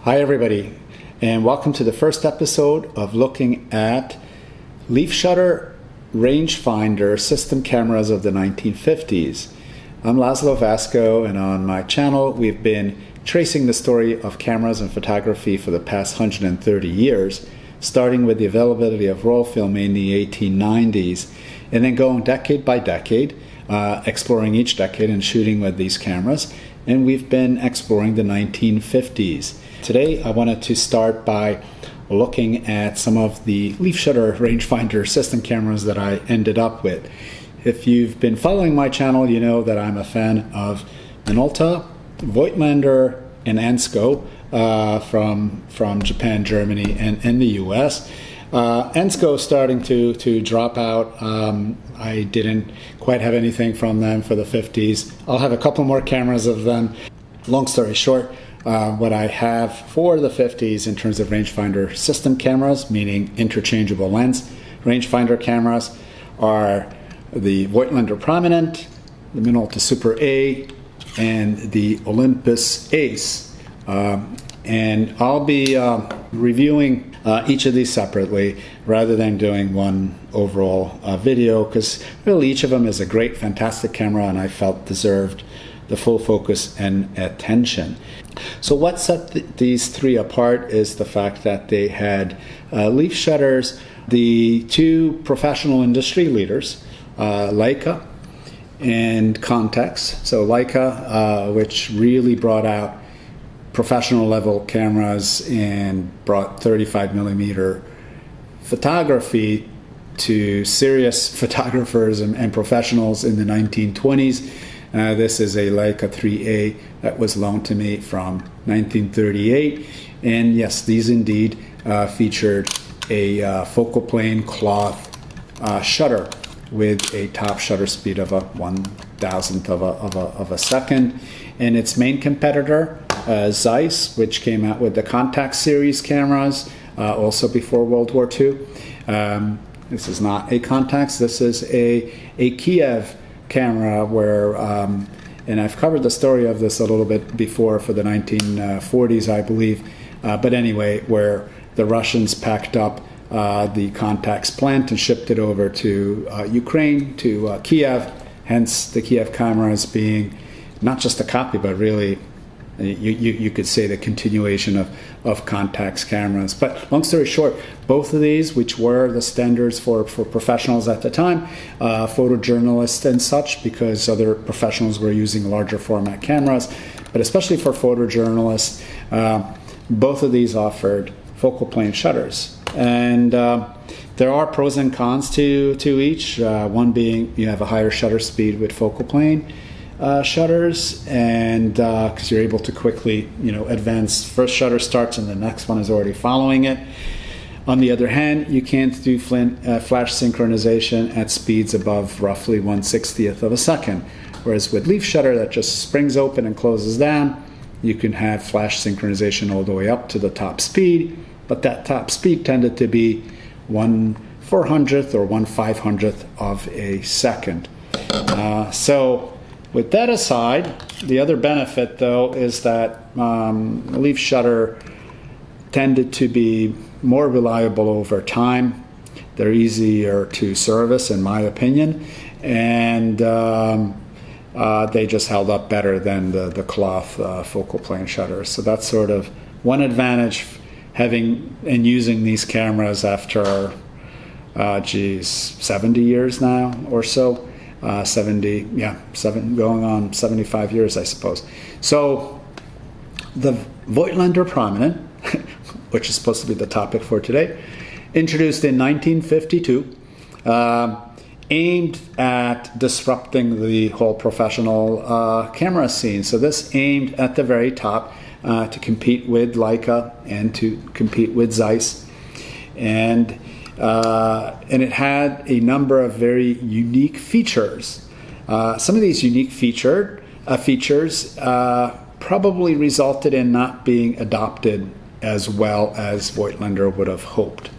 Hi everybody, and welcome to the first episode of looking at leaf shutter rangefinder system cameras of the 1950s. I'm Laszlo Vasco, and on my channel we've been tracing the story of cameras and photography for the past 130 years, starting with the availability of roll film in the 1890s, and then going decade by decade, exploring each decade and shooting with these cameras, and we've been exploring the 1950s. Today I wanted to start by looking at some of the leaf shutter rangefinder system cameras that I ended up with. If you've been following my channel, you know that I'm a fan of Minolta, Voigtlander, and Ensko from Japan, Germany, and the US. Ensko is starting to drop out. I didn't quite have anything from them for the 50s. I'll have a couple more cameras of them. Long story short, what I have for the 50s in terms of rangefinder system cameras, meaning interchangeable lens rangefinder cameras, are the Voigtlander Prominent, the Minolta Super A, and the Olympus Ace. And I'll be reviewing each of these separately rather than doing one overall video, because really each of them is a great, fantastic camera and I felt deserved the full focus and attention. So what set these three apart is the fact that they had leaf shutters. The two professional industry leaders, Leica and Contax. So Leica, which really brought out professional level cameras and brought 35mm photography to serious photographers and professionals in the 1920s. This is a Leica 3A that was loaned to me from 1938. And yes, these indeed featured a focal plane cloth shutter with a top shutter speed of a 1,000th of a second. And its main competitor, Zeiss, which came out with the Contax series cameras also before World War II. This is not a Contax, this is a Kiev camera where, and I've covered the story of this a little bit before for the 1940s, I believe, but anyway, where the Russians packed up the Contax plant and shipped it over to Ukraine, to Kiev, hence the Kiev cameras being not just a copy, but really you could say the continuation of Contax cameras. But long story short, both of these, which were the standards for professionals at the time, photojournalists and such, because other professionals were using larger format cameras, but especially for photojournalists, both of these offered focal plane shutters. And there are pros and cons to each, one being you have a higher shutter speed with focal plane shutters, and because you're able to quickly advance. First shutter starts and the next one is already following it. On the other hand, you can't do flash synchronization at speeds above roughly 1/60th of a second, whereas with leaf shutter that just springs open and closes down, you can have flash synchronization all the way up to the top speed, but that top speed tended to be 1/400th or 1/500th of a second. So with that aside, the other benefit, though, is that leaf shutter tended to be more reliable over time. They're easier to service, in my opinion, and they just held up better than the cloth focal plane shutters. So that's sort of one advantage, having and using these cameras after, 70 years now or so. 7 going on 75 years, I suppose. So the Voigtlander Prominent, which is supposed to be the topic for today, introduced in 1952, aimed at disrupting the whole professional camera scene. So this aimed at the very top to compete with Leica and to compete with Zeiss. And it had a number of very unique features. Some of these unique features probably resulted in not being adopted as well as Voigtlander would have hoped.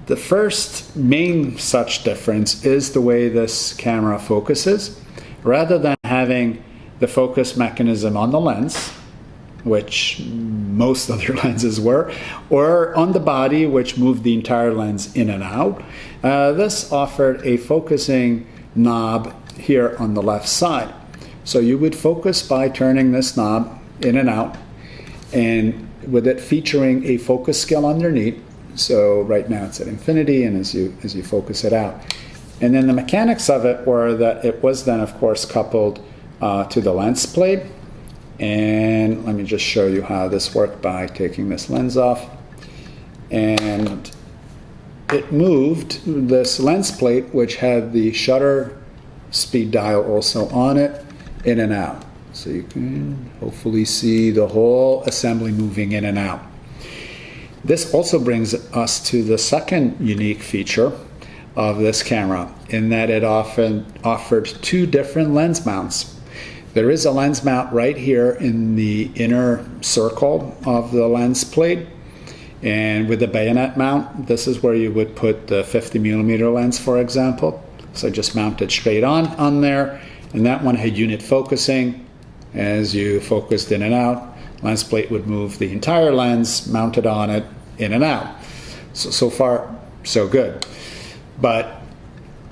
The first main such difference is the way this camera focuses. Rather than having the focus mechanism on the lens, which most other lenses were, or on the body, which moved the entire lens in and out. This offered a focusing knob here on the left side. So you would focus by turning this knob in and out, and with it featuring a focus scale underneath. So right now it's at infinity, and as you focus it out. And then the mechanics of it were that it was then, of course, coupled to the lens plate. And let me just show you how this worked by taking this lens off. And it moved this lens plate, which had the shutter speed dial also on it, in and out. So you can hopefully see the whole assembly moving in and out. This also brings us to the second unique feature of this camera, in that it often offered two different lens mounts. There is a lens mount right here in the inner circle of the lens plate, and with the bayonet mount, this is where you would put the 50mm lens, for example. So just mount it straight on there, and that one had unit focusing. As you focused in and out, lens plate would move the entire lens mounted on it in and out. So far, so good. But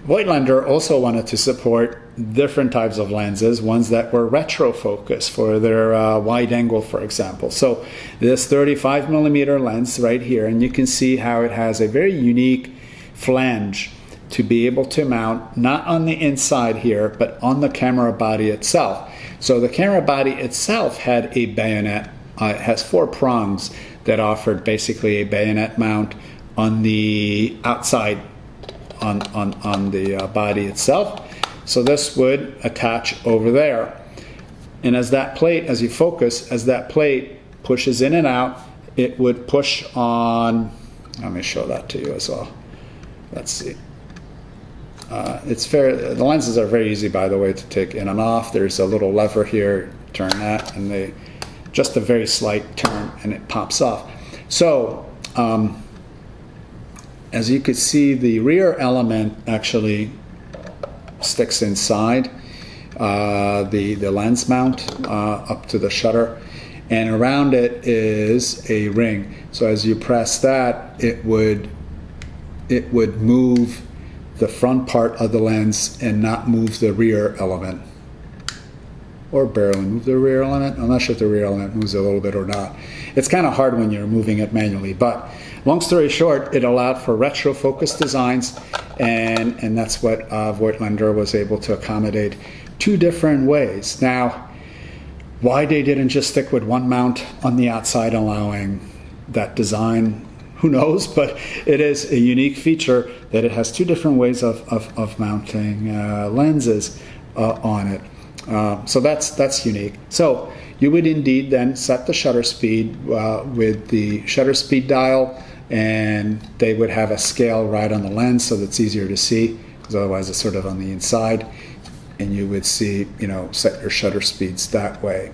Voigtlander also wanted to support different types of lenses, ones that were retro focus for their wide angle, for example. So this 35mm lens right here, and you can see how it has a very unique flange to be able to mount not on the inside here, but on the camera body itself. So the camera body itself had a bayonet. It has 4 prongs that offered basically a bayonet mount on the outside on the body itself. So this would attach over there. And as that plate, as you focus, as that plate pushes in and out, it would push on, let me show that to you as well. Let's see. It's fair. The lenses are very easy, by the way, to take in and off. There's a little lever here, turn that, and just a very slight turn, and it pops off. So, as you could see, the rear element actually sticks inside the lens mount up to the shutter, and around it is a ring. So as you press that, it would move the front part of the lens and not move the rear element, or barely move the rear element. I'm not sure if the rear element moves a little bit or not. It's kind of hard when you're moving it manually, but long story short, it allowed for retro focus designs, and that's what Voigtlander was able to accommodate 2 different ways. Now, why they didn't just stick with one mount on the outside allowing that design, who knows, but it is a unique feature that it has 2 different ways of mounting lenses on it. So that's unique. So you would indeed then set the shutter speed with the shutter speed dial, and they would have a scale right on the lens so that's easier to see, because otherwise it's sort of on the inside, and you would see, set your shutter speeds that way.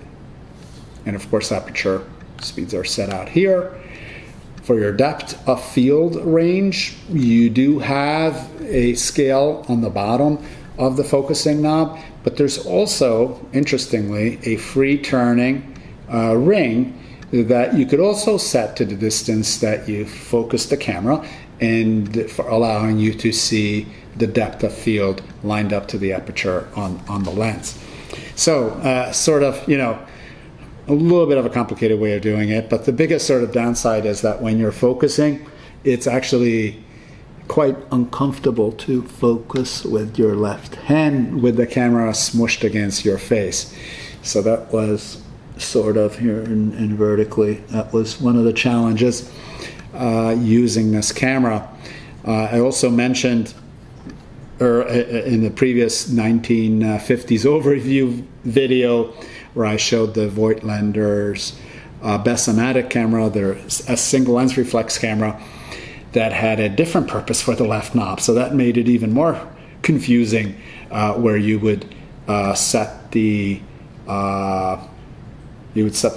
And of course aperture speeds are set out here. For your depth of field range, you do have a scale on the bottom of the focusing knob, but there's also, interestingly, a free turning ring that you could also set to the distance that you focus the camera, and for allowing you to see the depth of field lined up to the aperture on the lens. So sort of, a little bit of a complicated way of doing it, but the biggest sort of downside is that when you're focusing, it's actually quite uncomfortable to focus with your left hand with the camera smushed against your face. So that was sort of here in vertically, that was one of the challenges using this camera. I also mentioned in the previous 1950s overview video where I showed the Voigtlander's Bessamatic camera, there's a single lens reflex camera that had a different purpose for the left knob. So that made it even more confusing, where you would set the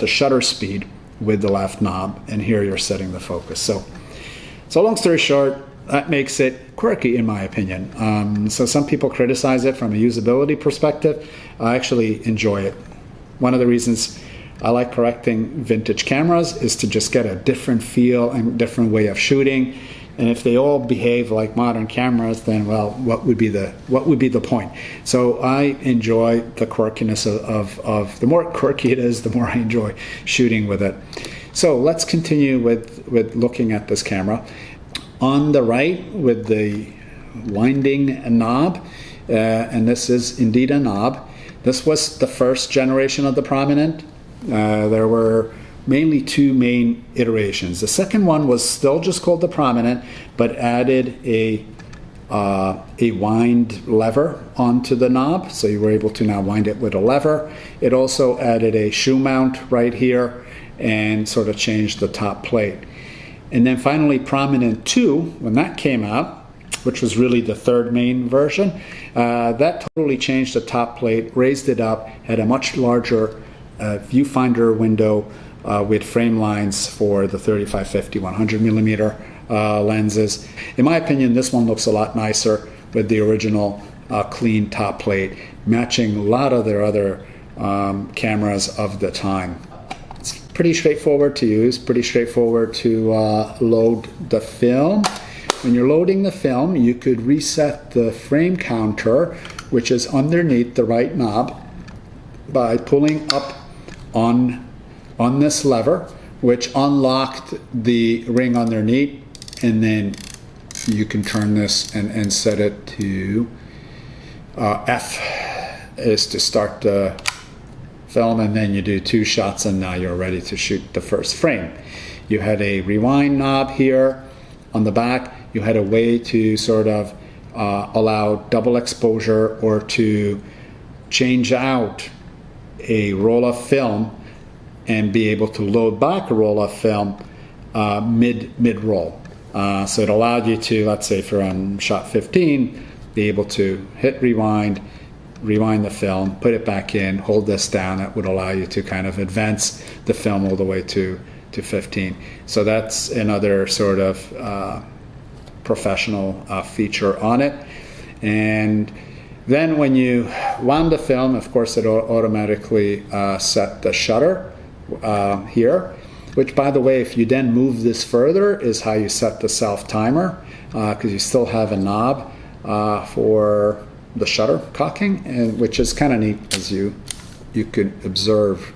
shutter speed with the left knob, and here you're setting the focus. So long story short, that makes it quirky in my opinion. So some people criticize it from a usability perspective. I actually enjoy it. One of the reasons I like collecting vintage cameras is to just get a different feel and different way of shooting. And if they all behave like modern cameras, then well, what would be the point? So I enjoy the quirkiness of the more quirky it is, the more I enjoy shooting with it. So let's continue with looking at this camera. On the right with the winding knob, and this is indeed a knob. This was the first generation of the Prominent. There were mainly two main iterations. The second one was still just called the Prominent, but added a wind lever onto the knob, so you were able to now wind it with a lever. It also added a shoe mount right here and sort of changed the top plate. And then finally Prominent 2, when that came out, which was really the third main version, that totally changed the top plate, raised it up, had a much larger viewfinder window with frame lines for the 35, 50, 100 millimeter lenses. In my opinion, this one looks a lot nicer with the original clean top plate, matching a lot of their other cameras of the time. It's pretty straightforward to use, pretty straightforward to load the film. When you're loading the film, you could reset the frame counter, which is underneath the right knob, by pulling up on this lever, which unlocked the ring underneath, and then you can turn this and set it to F is to start the film, and then you do 2 shots and now you're ready to shoot the first frame. You had a rewind knob here on the back. You had a way to sort of allow double exposure or to change out a roll of film and be able to load back a roll of film mid-roll. So it allowed you to, let's say if you're on shot 15, be able to hit rewind the film, put it back in, hold this down. That would allow you to kind of advance the film all the way to 15. So that's another sort of professional feature on it. And then when you wound the film, of course it automatically set the shutter here, which by the way, if you then move this further, is how you set the self timer, because you still have a knob for the shutter cocking, and which is kind of neat, as you can observe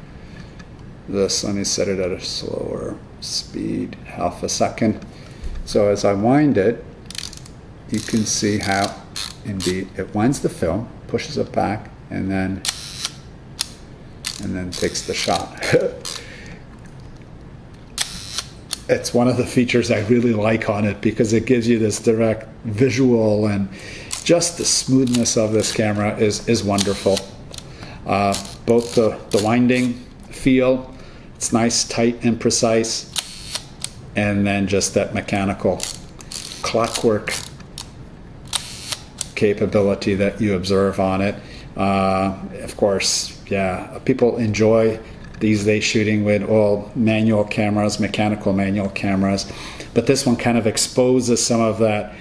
this. Let me set it at a slower speed, half a second. So as I wind it, you can see how indeed it winds the film, pushes it back, and then takes the shot. It's one of the features I really like on it because it gives you this direct visual, and just the smoothness of this camera is wonderful. Both the winding feel, it's nice, tight, and precise, and then just that mechanical clockwork capability that you observe on it. Of course, yeah, people enjoy these days shooting with all manual cameras, mechanical manual cameras, but this one kind of exposes some of that,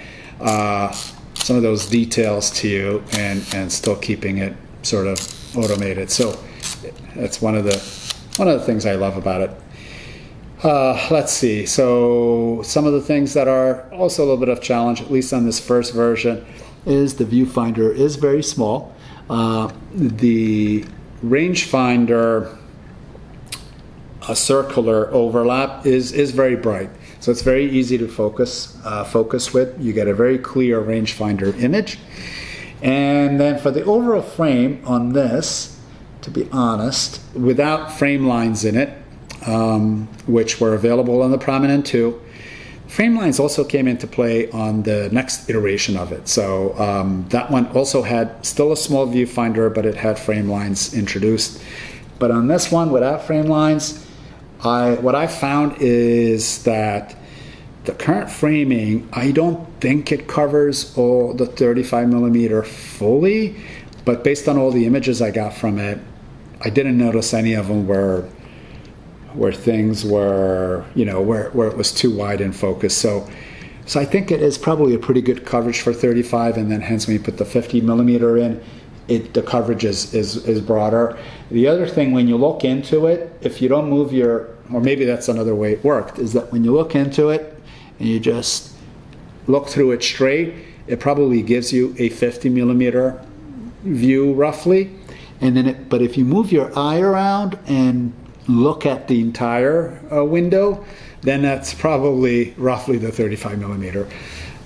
some of those details to you, and still keeping it sort of automated. So that's one of the things I love about it. Let's see. So some of the things that are also a little bit of challenge, at least on this first version, is the viewfinder is very small. The rangefinder circular overlap is very bright, so it's very easy to focus with. You get a very clear rangefinder image. And then for the overall frame on this, to be honest, without frame lines in it, which were available on the Prominent 2, frame lines also came into play on the next iteration of it. So that one also had still a small viewfinder, but it had frame lines introduced. But on this one, without frame lines, what I found is that the current framing, I don't think it covers all the 35 millimeter fully, but based on all the images I got from it, I didn't notice any of them where things were, where it was too wide in focus. So I think it is probably a pretty good coverage for 35, and then hence when you put the 50 millimeter in, the coverage is broader. The other thing, when you look into it, if you don't move your, or maybe that's another way it worked, is that when you look into it and you just look through it straight, it probably gives you a 50 millimeter view roughly. And then but if you move your eye around and look at the entire window, then that's probably roughly the 35 millimeter.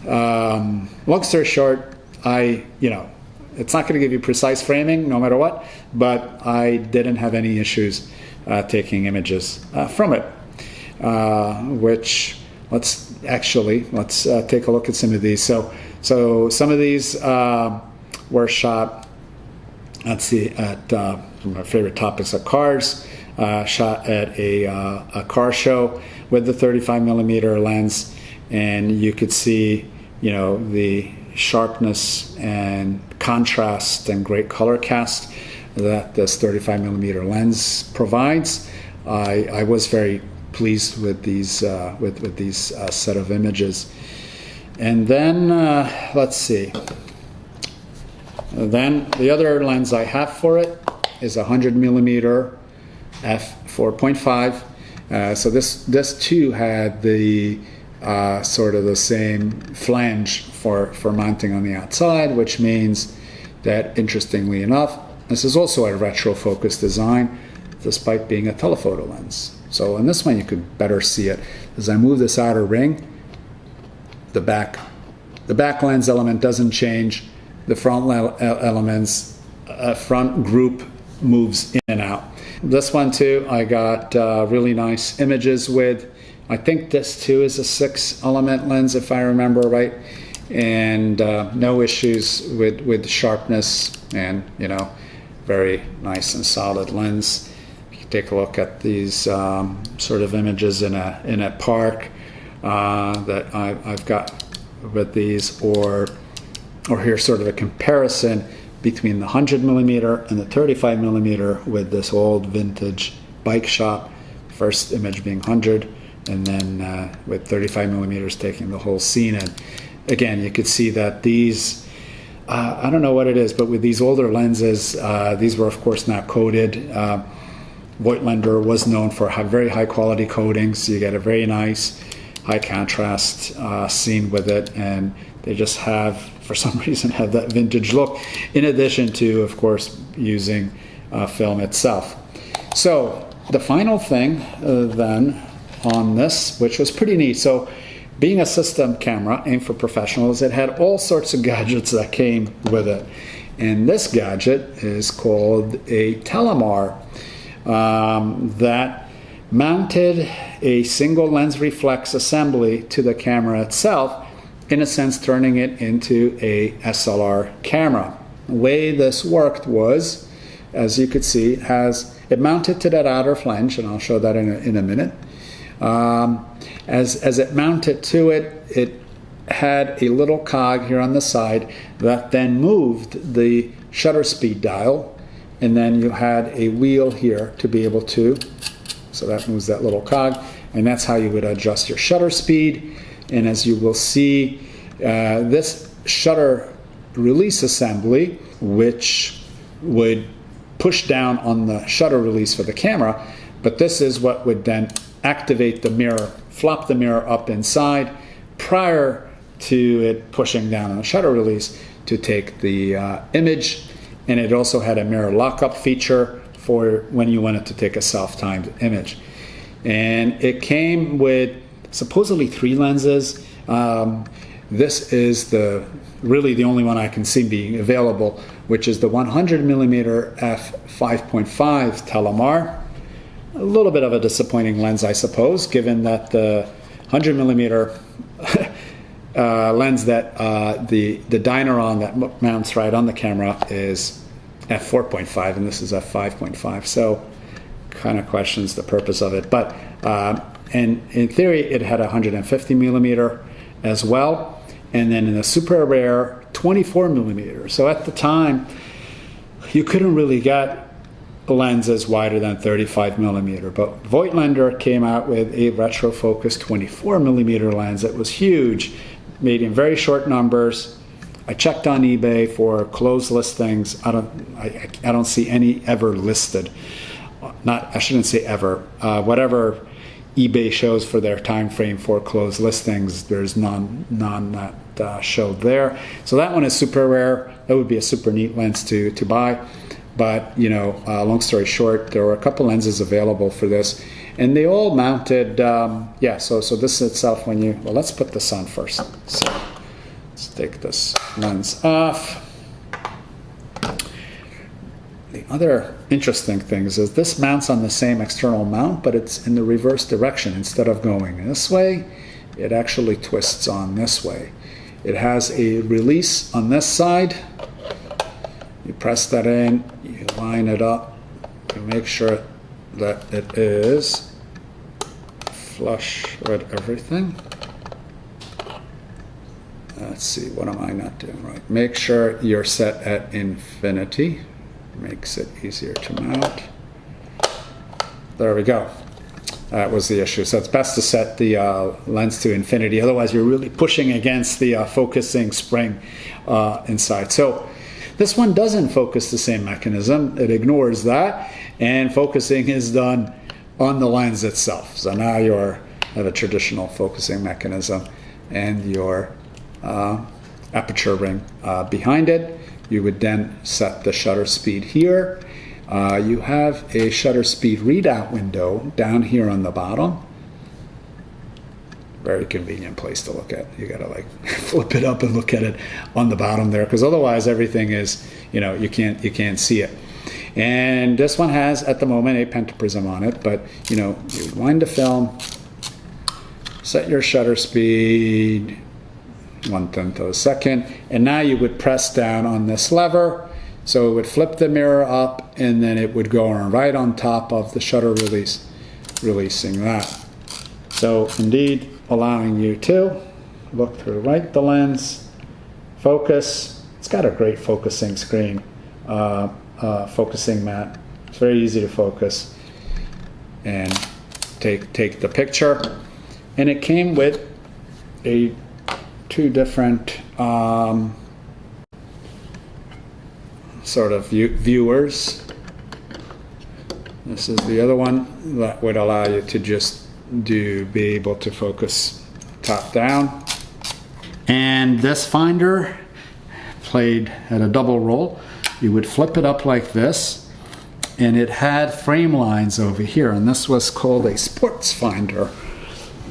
Long story short, it's not going to give you precise framing no matter what, but I didn't have any issues taking images from it. Which let's take a look at some of these. So some of these were shot. Let's see, at my favorite topics are cars. Shot at a car show with the 35 millimeter lens, and you could see, the sharpness and contrast and great color cast that this 35 millimeter lens provides. I was very pleased with these with these set of images. And then let's see. Then the other lens I have for it is a 100 millimeter f4.5. So this too had the sort of the same flange for mounting on the outside, which means that, interestingly enough, this is also a retro focus design, despite being a telephoto lens. So in this one you could better see it. As I move this outer ring, the back lens element doesn't change. The front elements, front group moves in and out. This one too, I got really nice images with. I think this too is a 6-element lens, if I remember right, and no issues with sharpness, and very nice and solid lens. If you take a look at these sort of images in a park that I've got with these, or here's sort of a comparison between the 100 millimeter and the 35 millimeter with this old vintage bike shop. First image being 100, and then with 35 millimeters taking the whole scene. And again, you could see that these, I don't know what it is, but with these older lenses, these were of course not coated. Voigtlander was known for very high quality coatings. You get a very nice high contrast scene with it, and they just for some reason have that vintage look, in addition to, of course, using film itself. So the final thing then on this, which was pretty neat. So being a system camera aimed for professionals, it had all sorts of gadgets that came with it. And this gadget is called a Telomar that mounted a single lens reflex assembly to the camera itself, in a sense turning it into a SLR camera. The way this worked was, as you could see, it mounted to that outer flange, and I'll show that in a minute. As it mounted to it, it had a little cog here on the side that then moved the shutter speed dial, and then you had a wheel here to be able to, so that moves that little cog, and that's how you would adjust your shutter speed. And as you will see, this shutter release assembly, which would push down on the shutter release for the camera, but this is what would then activate the mirror, flop the mirror up inside prior to it pushing down on the shutter release to take the image. And it also had a mirror lockup feature for when you wanted to take a self-timed image. And it came with supposedly 3 lenses. This is really the only one I can see being available, which is the 100 millimeter f5.5 Telomar. A little bit of a disappointing lens, I suppose, given that the 100 millimeter lens that the Dynaron that mounts right on the camera is f4.5, and this is f5.5. So kind of questions the purpose of it. But and in theory, it had a 150 millimeter as well, and then in a super rare 24 millimeter. So at the time, you couldn't really get lenses wider than 35 millimeter, but Voigtlander came out with a retro focus 24 millimeter lens that was huge, made in very short numbers, I checked on eBay for closed listings. I don't see any ever listed. I shouldn't say ever. Whatever eBay shows for their time frame for closed listings, there's none that showed there. So that one is super rare. That would be a super neat lens to buy. But long story short, there were a couple lenses available for this, and they all mounted. So this itself, let's put this on first. So let's take this lens off. The other interesting thing is this mounts on the same external mount, but it's in the reverse direction. Instead of going this way, it actually twists on this way. It has a release on this side. You press that in, you line it up, you make sure that it is flush with everything. Let's see, what am I not doing right? Make sure you're set at infinity. Makes it easier to mount. There we go. That was the issue. So it's best to set the lens to infinity. Otherwise, you're really pushing against the focusing spring inside. So this one doesn't focus the same mechanism. It ignores that, and focusing is done on the lens itself. So now you have a traditional focusing mechanism, and your aperture ring behind it. You would then set the shutter speed here. You have a shutter speed readout window down here on the bottom. Very convenient place to look at. You gotta flip it up and look at it on the bottom there, because otherwise everything is, you can't see it. And this one has at the moment a pentaprism on it, but you wind the film, set your shutter speed 1/10 of a second, and now you would press down on this lever, so it would flip the mirror up, and then it would go right on top of the shutter release, releasing that. So indeed, allowing you to look through the lens, focus. It's got a great focusing screen, focusing mat. It's very easy to focus and take the picture. And it came with two different sort of viewers. This is the other one that would allow you to just be able to focus top down. And this finder played at a double roll. You would flip it up like this, and it had frame lines over here, and this was called a sports finder.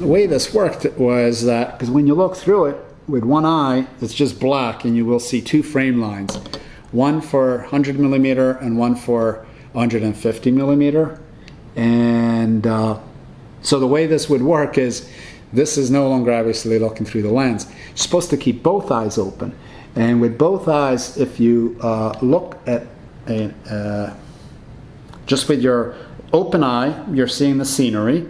The way this worked was that, because when you look through it with one eye, it's just black, and you will see two frame lines, one for 100 millimeter and one for 150 millimeter. And so the way this would work is, this is no longer obviously looking through the lens. You're supposed to keep both eyes open. And with both eyes, if you look at just with your open eye, you're seeing the scenery.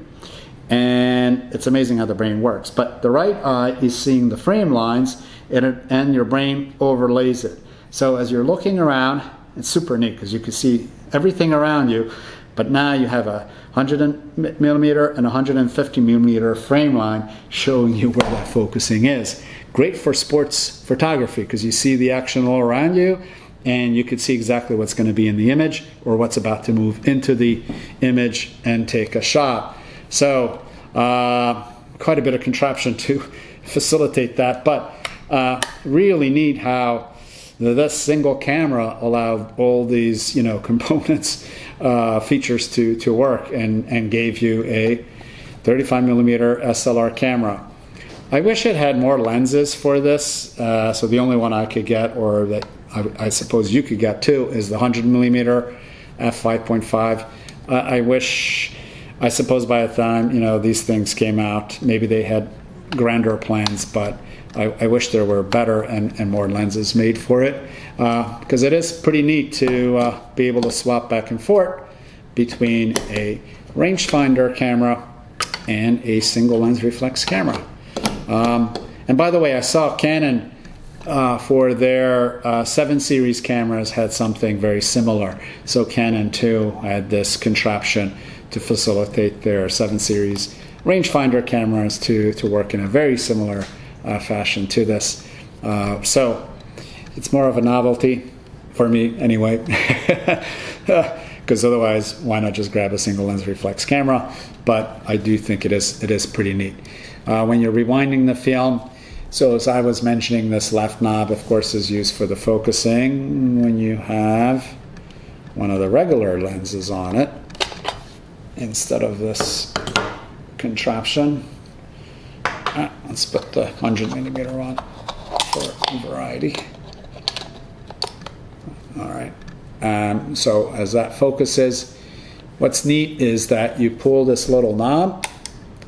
And it's amazing how the brain works. But the right eye is seeing the frame lines, and your brain overlays it. So as you're looking around, it's super neat because you can see everything around you, but now you have a 100 millimeter and 150 millimeter frame line showing you where that focusing is. Great for sports photography because you see the action all around you, and you can see exactly what's going to be in the image or what's about to move into the image and take a shot. So quite a bit of contraption to facilitate that, but really neat how this single camera allowed all these components, features to work, and gave you a 35 millimeter SLR camera. I wish it had more lenses for this, so the only one I could get, or that I suppose you could get too, is the 100 millimeter f5.5. I suppose by the time these things came out, maybe they had grander plans, but I wish there were better and more lenses made for it, because it is pretty neat to be able to swap back and forth between a rangefinder camera and a single lens reflex camera. And by the way, I saw Canon for their 7 series cameras had something very similar. So Canon too had this contraption to facilitate their 7 series rangefinder cameras to work in a very similar fashion to this. So It's more of a novelty for me anyway, because otherwise why not just grab a single lens reflex camera? But I do think it is pretty neat. When you're rewinding the film, so as I was mentioning, this left knob of course is used for the focusing when you have one of the regular lenses on it instead of this contraption. Let's put the 100mm on for variety. All right, so as that focuses, what's neat is that you pull this little knob,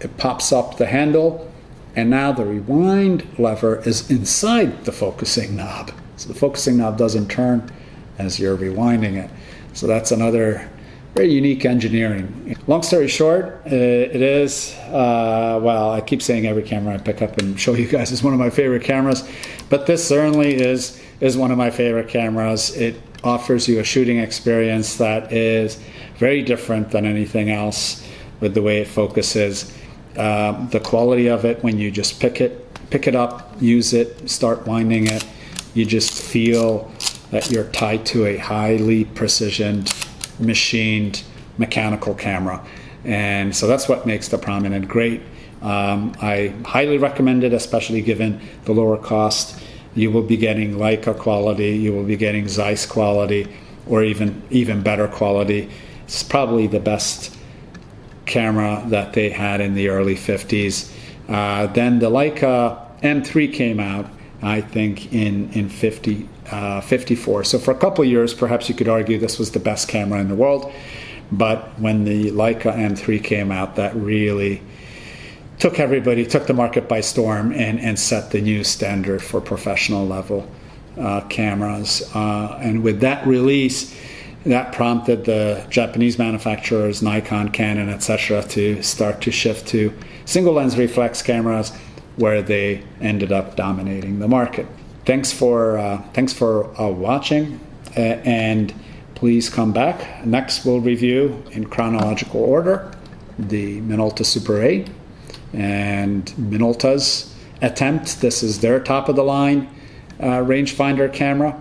it pops up the handle, and now the rewind lever is inside the focusing knob. So the focusing knob doesn't turn as you're rewinding it. So that's another very unique engineering. Long story short, it is, well, I keep saying every camera I pick up and show you guys is one of my favorite cameras, but this certainly is one of my favorite cameras. It offers you a shooting experience that is very different than anything else with the way it focuses. The quality of it, when you just pick it up, use it, start winding it, you just feel that you're tied to a highly precisioned, machined mechanical camera. And so that's what makes the Prominent great. I highly recommend it, especially given the lower cost. You will be getting Leica quality, you will be getting Zeiss quality, or even better quality. It's probably the best camera that they had in the early 50s. Then the Leica M3 came out, I think, in 54. So for a couple of years, perhaps you could argue this was the best camera in the world. But when the Leica M3 came out, that really took the market by storm and set the new standard for professional level cameras. And with that release, that prompted the Japanese manufacturers, Nikon, Canon, etc., to start to shift to single lens reflex cameras, where they ended up dominating the market. Thanks for watching, and please come back. Next, we'll review in chronological order the Minolta Super 8 and Minolta's attempt. This is their top of the line rangefinder camera.